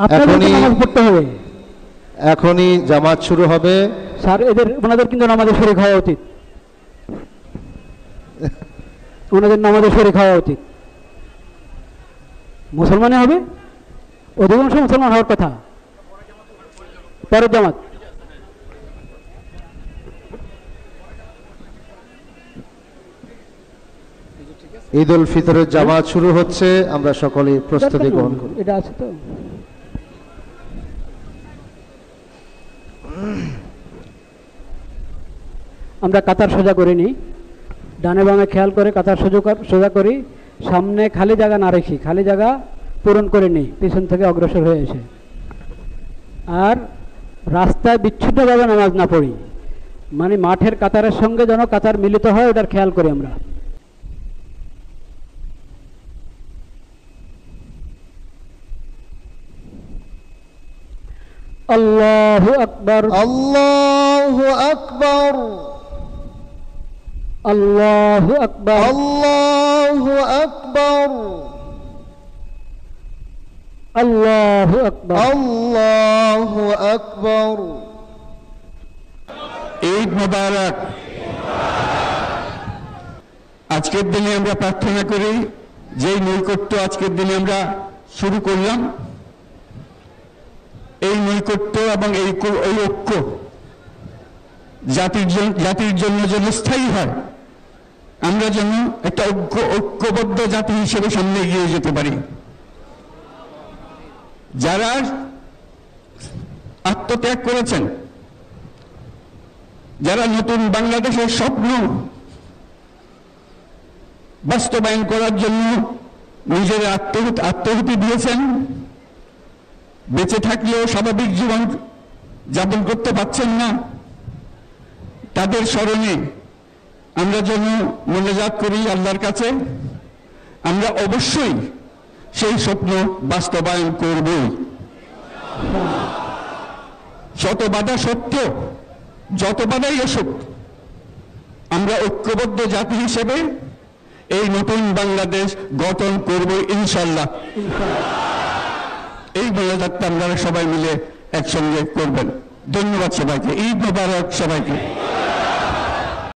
আপনাদেরকে এখনই নামাজ পড়তে হবে এখনই জামাত শুরু হবে। স্যার ওনাদের কিন্তু নামাজে শরীক হওয়া উচিত, ওনাদের নামাজে শরীক হওয়া উচিত। মুসলমানে হবে, অধিকাংশ মুসলমান হওয়ার কথা। পরের জামাত ঈদ উল ফিতরের জামাত শুরু হচ্ছে, আমরা সকলে প্রস্তুতি গ্রহণ করি। এটা আছে তো। আমরা কাতার সোজা করে নিই, ডানে বামে খেয়াল করে কাতার সোজা করি, সামনে খালি জায়গা না রেখি, খালি জায়গা পূরণ করে নিই পিছন থেকে অগ্রসর হয়ে এসে। আর রাস্তায় বিচ্ছিন্নভাবে নামাজ না পড়ি, মানে মাঠের কাতারের সঙ্গে যেন কাতার মিলিত হয় ওটার খেয়াল করি আমরা। আল্লাহু আকবার, আল্লাহু আকবার, আল্লাহু আকবার, আল্লাহু আকবার, আল্লাহু আকবার, আল্লাহু আকবার। ঈদ মোবারক। আজকের দিনে আমরা প্রার্থনা করি যেই নৈকট্য আজকের দিনে আমরা শুরু করলাম, এই নৈকট্য এবং এই ঐক্য জাতির জন্য যেন স্থায়ী হয়, আমরা যেন একটা ঐক্যবদ্ধ জাতি হিসেবে সামনে এগিয়ে যেতে পারি। যারা আত্মত্যাগ করেছেন, যারা নতুন বাংলাদেশের স্বপ্ন বাস্তবায়ন করার জন্য নিজের আত্মাহুতি দিয়েছেন, বেঁচে থাকলেও স্বাভাবিক জীবন যাপন করতে পারছেন না, তাদের স্মরণে আমরা যেন মোনাজাত করি আল্লাহর কাছে। আমরা অবশ্যই সেই স্বপ্ন বাস্তবায়ন করবই। শত বাধা সত্ত্বেও, যত বাধাই আসুক, আমরা ঐক্যবদ্ধ জাতি হিসেবে এই নতুন বাংলাদেশ গঠন করব ইনশাল্লাহ। এই মোনাজাতটা আপনারা সবাই মিলে একসঙ্গে করবেন। ধন্যবাদ সবাইকে। ঈদ মোবারক সবাইকে।